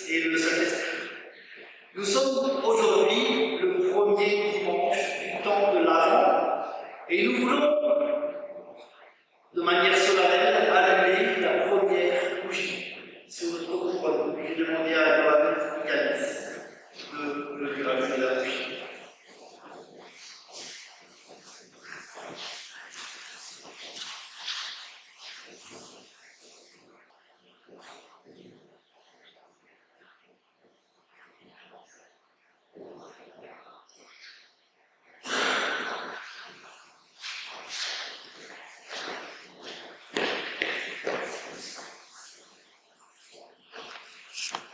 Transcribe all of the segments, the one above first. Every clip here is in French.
et le Saint-Esprit. Nous sommes aujourd'hui le premier dimanche du temps de l'Avent et nous voulons, de manière solennelle, allumer la première bougie sur notre couronne. J'ai demandé à Johannes Galis de lui allumer la bougie.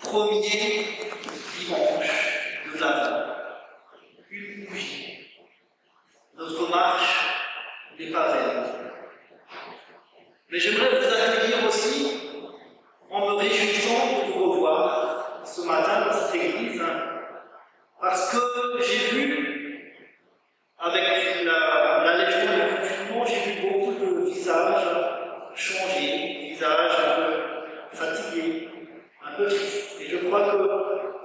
Premier dimanche de l'Avent, une bougie. Notre marche n'est pas vaine. Mais j'aimerais vous accueillir aussi en me réjouissant de vous revoir ce matin dans cette église, parce que j'ai vu, avec la Légion de confinement, j'ai vu beaucoup de visages changés, visages un peu fatigués, un peu tristes. Et je crois que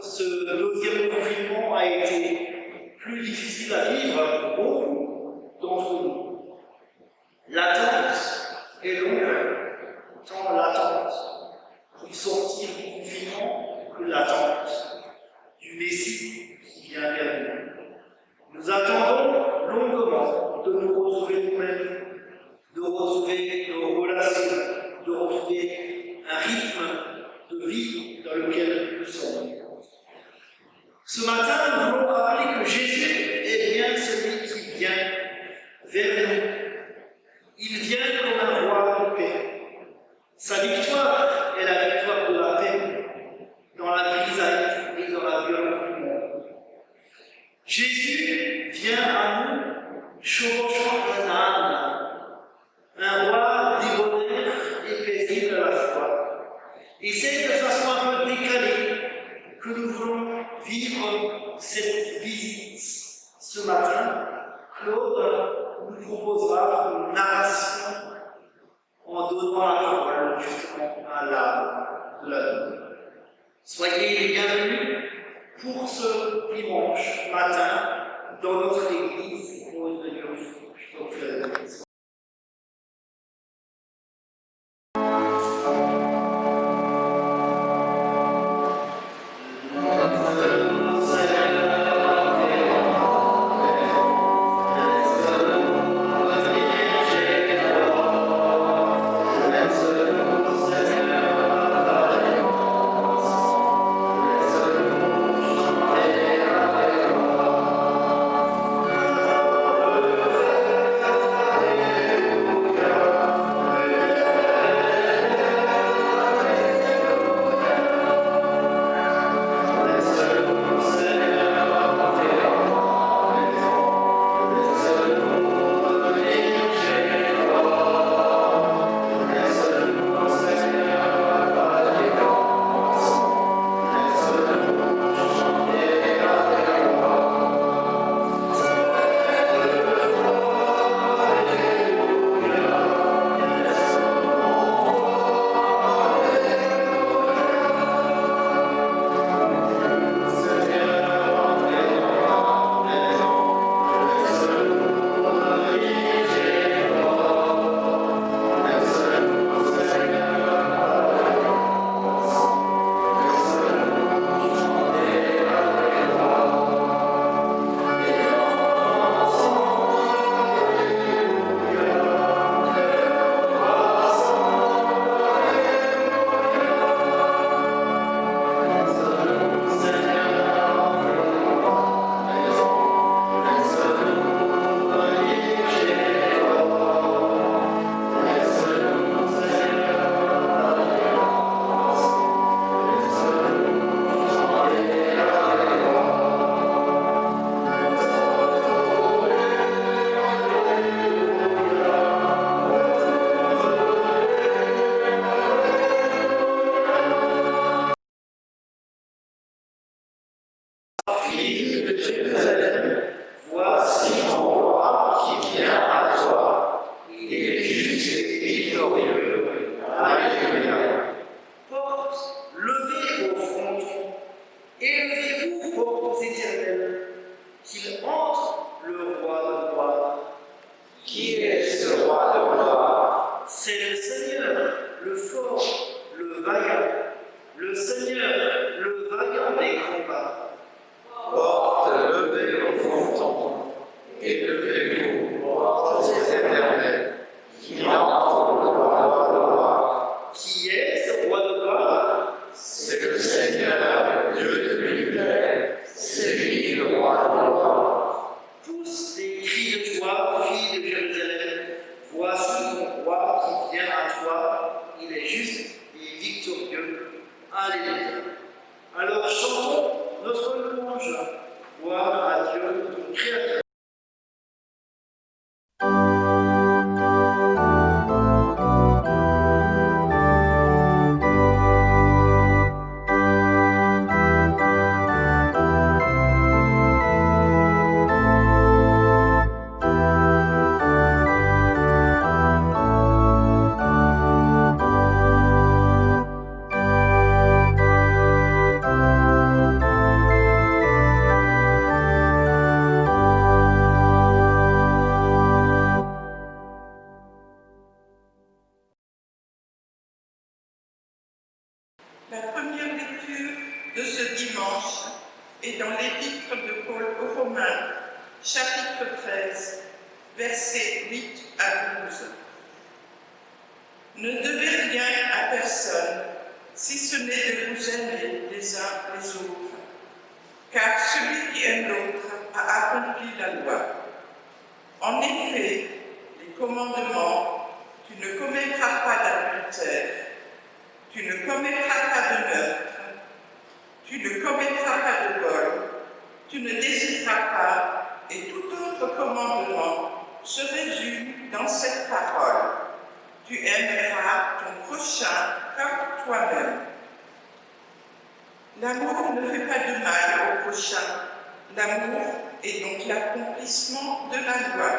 ce deuxième confinement a été plus difficile à vivre pour beaucoup d'entre nous. L'attente est longue, tant l'attente pour sortir du confinement que l'attente du Messie qui vient vers nous. Nous attendons longuement de nous retrouver nous-mêmes, de retrouver nos relations, de retrouver un rythme de vie dans lequel nous sommes. Ce matin, nous voulons rappeler que Jésus est bien celui qui vient vers nous. Il vient comme un roi de paix. Sa victoire est la victoire de la paix dans la grisaille et dans la violence du monde. Jésus vient à nous chevauchant un âne, un roi débonnaire et paisible à la fois. Et c'est de façon un peu décalée que nous voulons vivre cette visite ce matin. Claude nous proposera une narration en donnant la parole justement à l'âme de la vie. Soyez les bienvenus pour ce dimanche matin dans notre église pour une réunion. Je vous fais la bénédiction. Porte levée au fronton Seigneur, Dieu de l'univers, c'est lui le roi des rois. Tous des cris de joie, filles de Jérusalem, voici ton roi qui vient à toi, il est juste et victorieux. Alléluia. Alors chantons notre louange, gloire à Dieu, notre Créateur. La première lecture de ce dimanche est dans l'épître de Paul aux Romains, chapitre 13, versets 8 à 12. Ne devez rien à personne, si ce n'est de vous aimer les uns les autres, car celui qui aime l'autre a accompli la loi. En effet, les commandements, tu ne commettras pas d'adultère, tu ne commettras pas de meurtre, tu ne commettras pas de vol, tu ne désireras pas, et tout autre commandement se résume dans cette parole. Tu aimeras ton prochain comme toi-même. L'amour ne fait pas de mal au prochain. L'amour est donc l'accomplissement de la loi.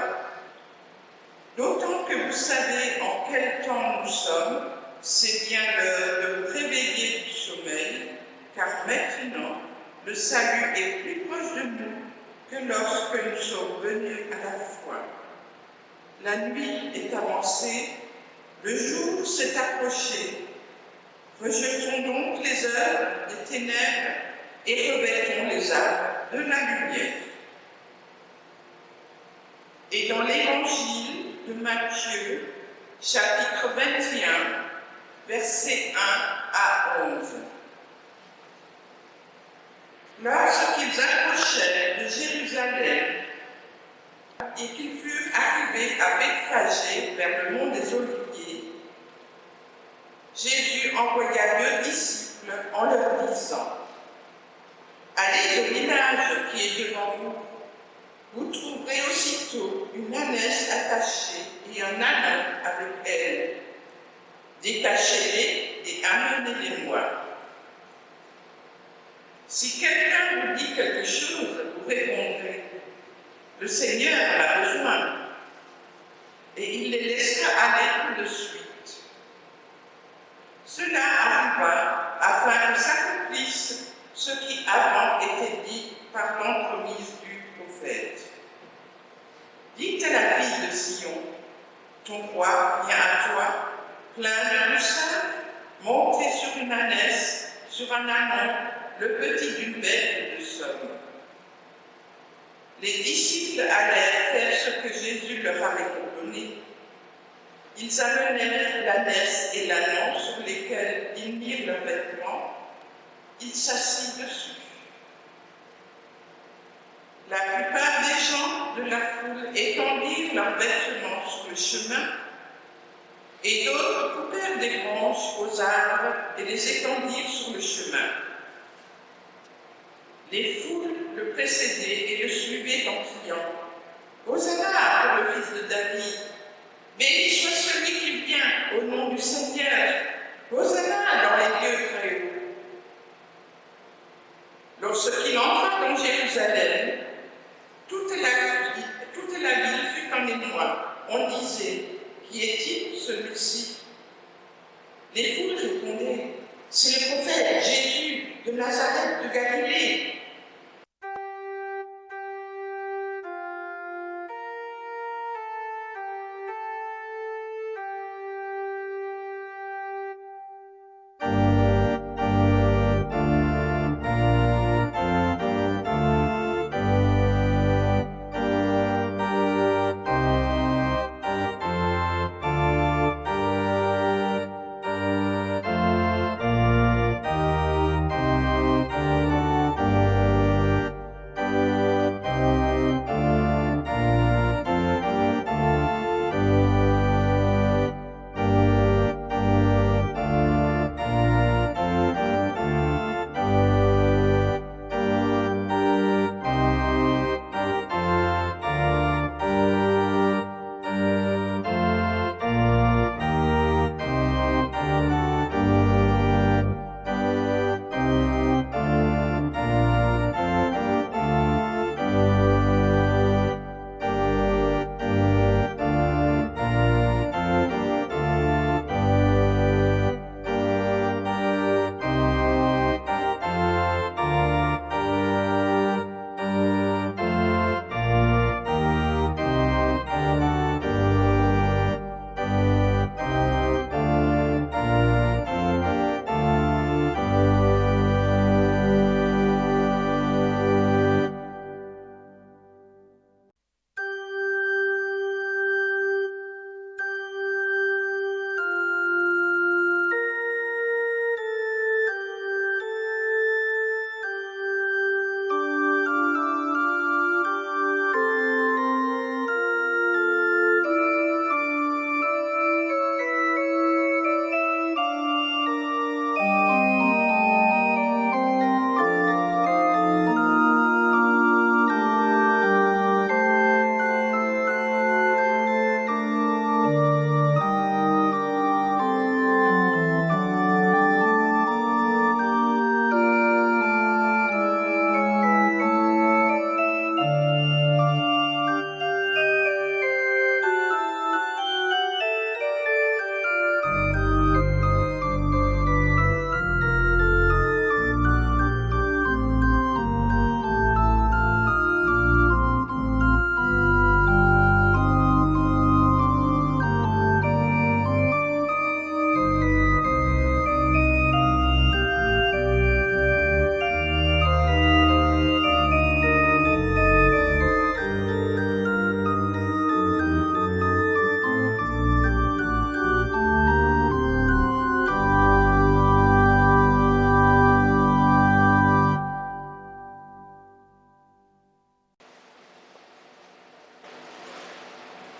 D'autant que vous savez en quel temps nous sommes, c'est bien l'heure de vous réveiller du sommeil, car maintenant, le salut est plus proche de nous que lorsque nous sommes venus à la foi. La nuit est avancée, le jour s'est approché. Rejetons donc les œuvres des ténèbres et revêtons les armes de la lumière. Et dans l'évangile de Matthieu, chapitre 21, versets 1 à 11. Lorsqu'ils approchèrent de Jérusalem et qu'ils furent arrivés à Bethphagée vers le mont des Oliviers, Jésus envoya 2 disciples en leur disant : Allez au village qui est devant vous. Vous trouverez aussitôt une ânesse attachée et un âne avec elle. Détachez-les et amenez-les-moi. Si quelqu'un vous dit quelque chose, vous répondrez : Le Seigneur en a besoin. Et il les laissera aller tout de suite. Cela arriva afin que s'accomplisse ce qui avant était dit par l'entremise du prophète. Dites à la fille de Sion : Ton roi vient à toi, plein de douceur, monté sur une ânesse, sur un ânon, le petit d'une bête de somme. Les disciples allèrent faire ce que Jésus leur avait ordonné. Ils amenèrent l'ânesse et l'ânon sur lesquels ils mirent leurs vêtements. Ils s'assirent dessus. La plupart des gens de la foule étendirent leurs vêtements sur le chemin, et d'autres coupèrent des branches aux arbres et les étendirent sur le chemin. Les foules le précédaient et le suivaient en criant : Hosanna pour le fils de David, béni soit celui qui vient au nom du Seigneur, Hosanna dans les lieux très hauts. Lorsqu'il entra dans Jérusalem, toute la ville fut en émoi. On disait : Qui est-il, celui-ci ? Les foules répondaient : C'est le prophète Jésus de Nazareth de Galilée.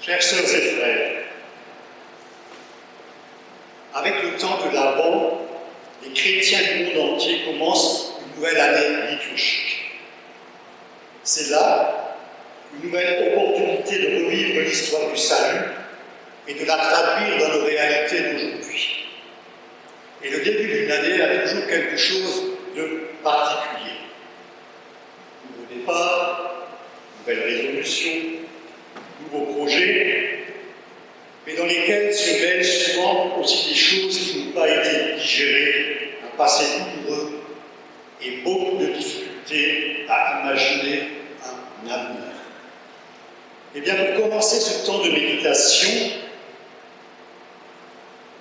Chères sœurs et frères, avec le temps de l'Avent, les chrétiens du monde entier commencent une nouvelle année liturgique. C'est là une nouvelle opportunité de revivre l'histoire du salut et de la traduire dans nos réalités d'aujourd'hui. Et le début d'une année a toujours quelque chose de particulier. Nouveau départ, nouvelle résolution, nouveaux projets, mais dans lesquels se mêlent souvent aussi des choses qui n'ont pas été digérées, un passé douloureux et beaucoup de difficultés à imaginer un avenir. Eh bien, pour commencer ce temps de méditation,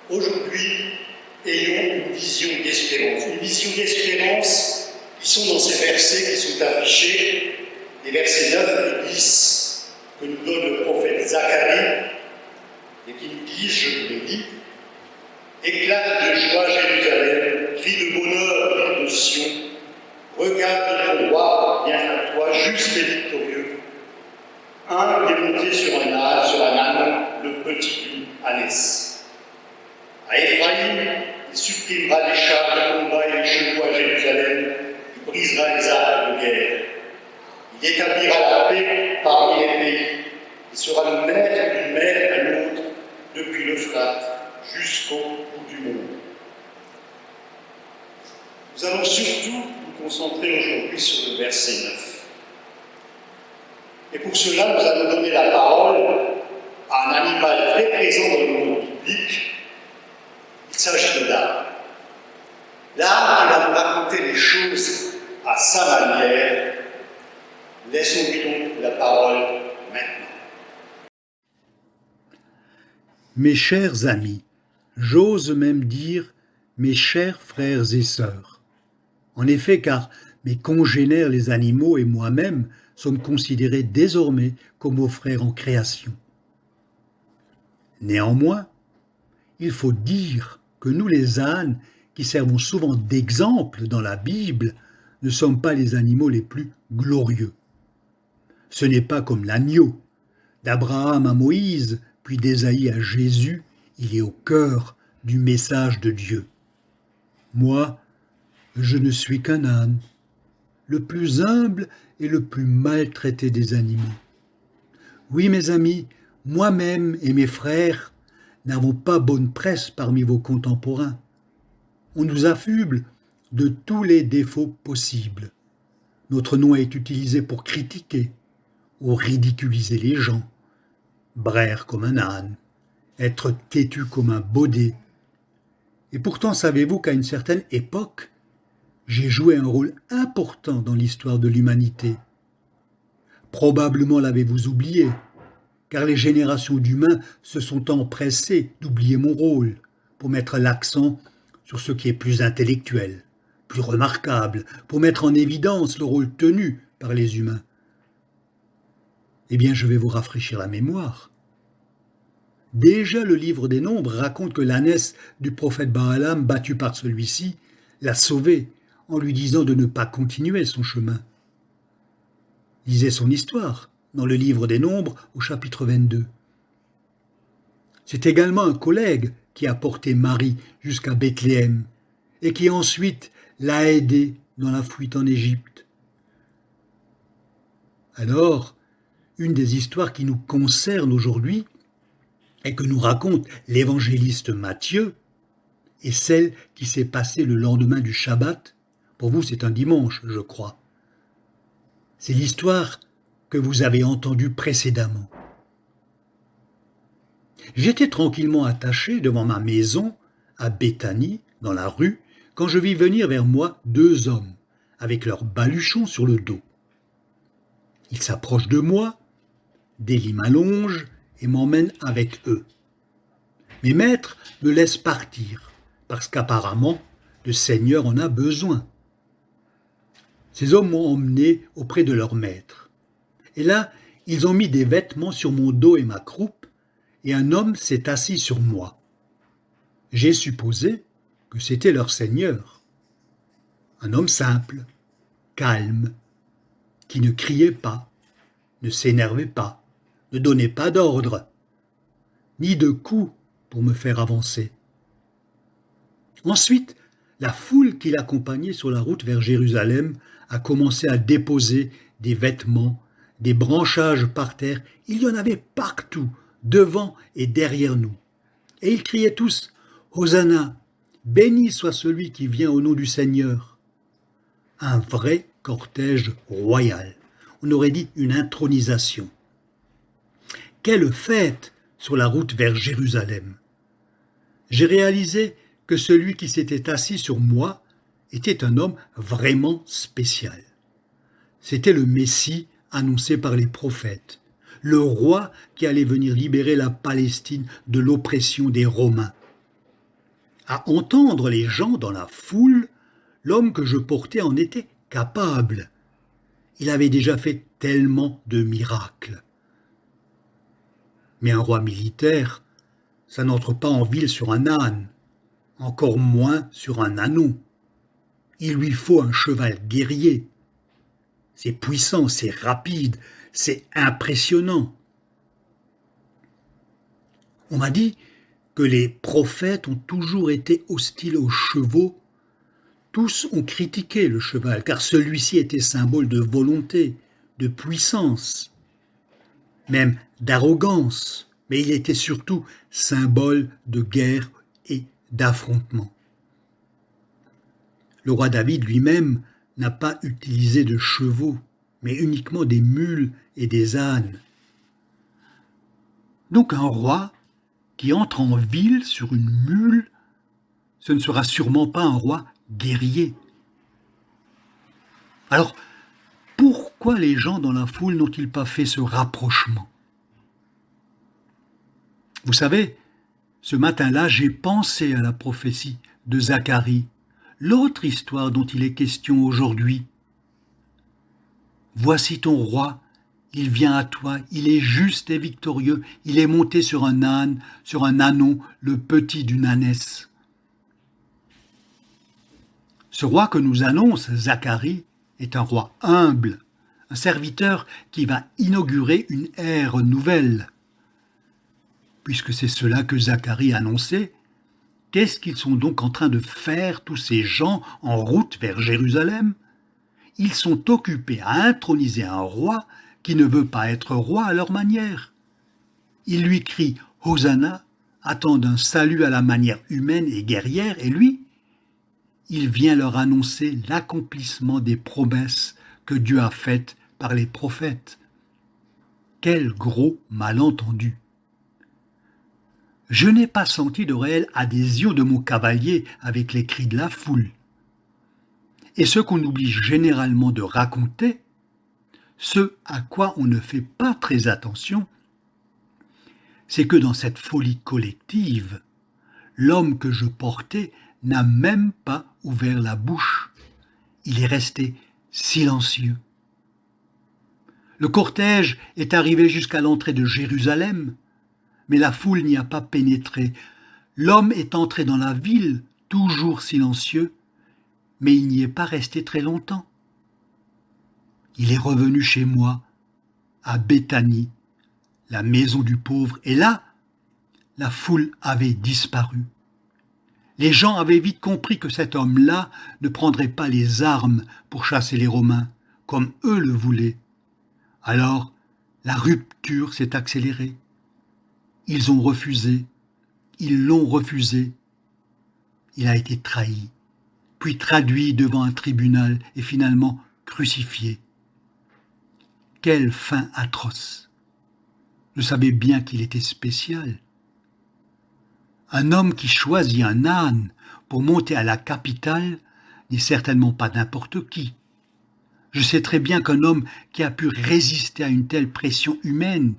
aujourd'hui, ayons une vision d'espérance qui sont dans ces versets qui sont affichés, les versets 9 et 10 que nous donne le prophète Zacharie et qui nous disent, je vous le dis, éclate de joie Jérusalem, crie de bonheur de Sion, regarde ton roi vient à toi, juste et victorieux, un démonté sur un âne, le petit ânesse. À Ephraïm, il supprimera les chars de combat et les chevaux à Jérusalem, il brisera les arcs de guerre. Il établira la paix parmi les pays, il sera le maître d'une mer à l'autre, depuis l'Euphrate jusqu'au bout du monde. Nous allons surtout nous concentrer aujourd'hui sur le verset 9. Et pour cela, nous allons donner la parole à un animal très présent dans le monde biblique. Il s'agit de l'âne. L'âne qui va nous raconter les choses à sa manière. Laissons-lui donc la parole maintenant. Mes chers amis, j'ose même dire mes chers frères et sœurs. En effet, car mes congénères les animaux et moi-même sommes considérés désormais comme vos frères en création. Néanmoins, il faut dire que nous les ânes, qui servons souvent d'exemple dans la Bible, ne sommes pas les animaux les plus glorieux. Ce n'est pas comme l'agneau. D'Abraham à Moïse, puis d'Ésaïe à Jésus, il est au cœur du message de Dieu. Moi, je ne suis qu'un âne, le plus humble et le plus maltraité des animaux. Oui, mes amis, moi-même et mes frères n'avons pas bonne presse parmi vos contemporains. On nous affuble de tous les défauts possibles. Notre nom est utilisé pour critiquer ou ridiculiser les gens, braire comme un âne, être têtu comme un baudet. Et pourtant, savez-vous qu'à une certaine époque, j'ai joué un rôle important dans l'histoire de l'humanité. Probablement l'avez-vous oublié, car les générations d'humains se sont empressées d'oublier mon rôle pour mettre l'accent sur ce qui est plus intellectuel, plus remarquable, pour mettre en évidence le rôle tenu par les humains. Eh bien, je vais vous rafraîchir la mémoire. Déjà, le livre des Nombres raconte que l'ânesse du prophète Balaam, battue par celui-ci, l'a sauvée en lui disant de ne pas continuer son chemin. Lisez son histoire dans le livre des Nombres au chapitre 22. C'est également un collègue qui a porté Marie jusqu'à Bethléem et qui ensuite l'a aidée dans la fuite en Égypte. Alors, une des histoires qui nous concerne aujourd'hui et que nous raconte l'évangéliste Matthieu est celle qui s'est passée le lendemain du Shabbat. Pour vous, c'est un dimanche, je crois. C'est l'histoire que vous avez entendue précédemment. J'étais tranquillement attaché devant ma maison, à Béthanie, dans la rue, quand je vis venir vers moi 2 hommes, avec leurs baluchons sur le dos. Ils s'approchent de moi, délient ma longe et m'emmènent avec eux. Mes maîtres me laissent partir, parce qu'apparemment, le Seigneur en a besoin. Ces hommes m'ont emmené auprès de leur maître. Et là, ils ont mis des vêtements sur mon dos et ma croupe, et un homme s'est assis sur moi. J'ai supposé que c'était leur Seigneur. Un homme simple, calme, qui ne criait pas, ne s'énervait pas, ne donnait pas d'ordre, ni de coups pour me faire avancer. Ensuite, la foule qui l'accompagnait sur la route vers Jérusalem a commencé à déposer des vêtements, des branchages par terre. Il y en avait partout, devant et derrière nous. Et ils criaient tous « Hosanna, béni soit celui qui vient au nom du Seigneur ». Un vrai cortège royal. On aurait dit une intronisation. Quelle fête sur la route vers Jérusalem. J'ai réalisé que celui qui s'était assis sur moi était un homme vraiment spécial. C'était le Messie annoncé par les prophètes, le roi qui allait venir libérer la Palestine de l'oppression des Romains. À entendre les gens dans la foule, l'homme que je portais en était capable. Il avait déjà fait tellement de miracles. Mais un roi militaire, ça n'entre pas en ville sur un âne, encore moins sur un ânon. Il lui faut un cheval guerrier. C'est puissant, c'est rapide, c'est impressionnant. On m'a dit que les prophètes ont toujours été hostiles aux chevaux. Tous ont critiqué le cheval, car celui-ci était symbole de volonté, de puissance, même d'arrogance, mais il était surtout symbole de guerre et d'affrontement. Le roi David lui-même n'a pas utilisé de chevaux, mais uniquement des mules et des ânes. Donc un roi qui entre en ville sur une mule, ce ne sera sûrement pas un roi guerrier. Alors, pourquoi les gens dans la foule n'ont-ils pas fait ce rapprochement? Vous savez, ce matin-là, j'ai pensé à la prophétie de Zacharie, l'autre histoire dont il est question aujourd'hui. Voici ton roi, il vient à toi, il est juste et victorieux, il est monté sur un âne, sur un ânon, le petit d'une ânesse. Ce roi que nous annonce Zacharie est un roi humble, un serviteur qui va inaugurer une ère nouvelle. Puisque c'est cela que Zacharie annonçait, qu'est-ce qu'ils sont donc en train de faire tous ces gens en route vers Jérusalem? Ils sont occupés à introniser un roi qui ne veut pas être roi à leur manière. Ils lui crient « Hosanna », attendent un salut à la manière humaine et guerrière, et lui, il vient leur annoncer l'accomplissement des promesses que Dieu a faites par les prophètes. Quel gros malentendu! Je n'ai pas senti de réelle adhésion de mon cavalier avec les cris de la foule. Et ce qu'on oublie généralement de raconter, ce à quoi on ne fait pas très attention, c'est que dans cette folie collective, l'homme que je portais n'a même pas ouvert la bouche. Il est resté silencieux. Le cortège est arrivé jusqu'à l'entrée de Jérusalem, mais la foule n'y a pas pénétré. L'homme est entré dans la ville, toujours silencieux, mais il n'y est pas resté très longtemps. Il est revenu chez moi, à Béthanie, la maison du pauvre, et là, la foule avait disparu. Les gens avaient vite compris que cet homme-là ne prendrait pas les armes pour chasser les Romains, comme eux le voulaient. Alors, la rupture s'est accélérée. Ils ont refusé, ils l'ont refusé. Il a été trahi, puis traduit devant un tribunal et finalement crucifié. Quelle fin atroce! Je savais bien qu'il était spécial. Un homme qui choisit un âne pour monter à la capitale n'est certainement pas n'importe qui. Je sais très bien qu'un homme qui a pu résister à une telle pression humaine,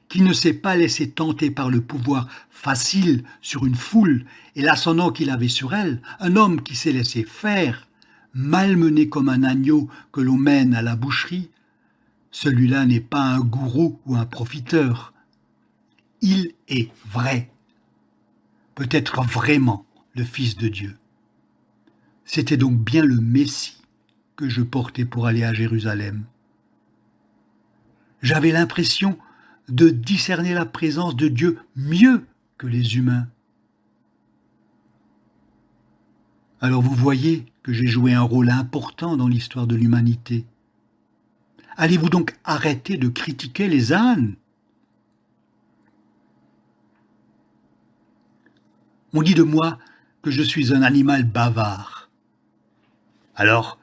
qui ne s'est pas laissé tenter par le pouvoir facile sur une foule et l'ascendant qu'il avait sur elle, un homme qui s'est laissé faire, malmené comme un agneau que l'on mène à la boucherie, celui-là n'est pas un gourou ou un profiteur. Il est vrai, peut-être vraiment le Fils de Dieu. C'était donc bien le Messie que je portais pour aller à Jérusalem. J'avais l'impression de discerner la présence de Dieu mieux que les humains. Alors vous voyez que j'ai joué un rôle important dans l'histoire de l'humanité. Allez-vous donc arrêter de critiquer les ânes? On dit de moi que je suis un animal bavard. Alors,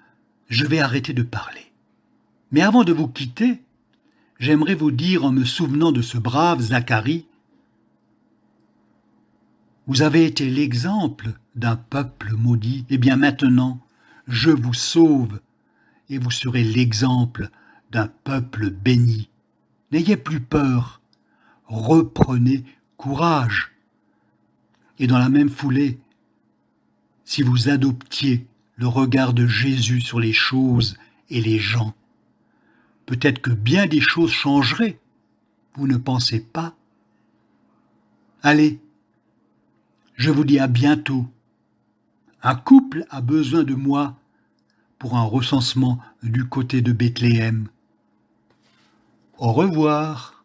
je vais arrêter de parler. Mais avant de vous quitter, j'aimerais vous dire en me souvenant de ce brave Zacharie, vous avez été l'exemple d'un peuple maudit, et bien maintenant, je vous sauve et vous serez l'exemple d'un peuple béni. N'ayez plus peur, reprenez courage. Et dans la même foulée, si vous adoptiez le regard de Jésus sur les choses et les gens, peut-être que bien des choses changeraient. Vous ne pensez pas? Allez, je vous dis à bientôt. Un couple a besoin de moi pour un recensement du côté de Bethléem. Au revoir.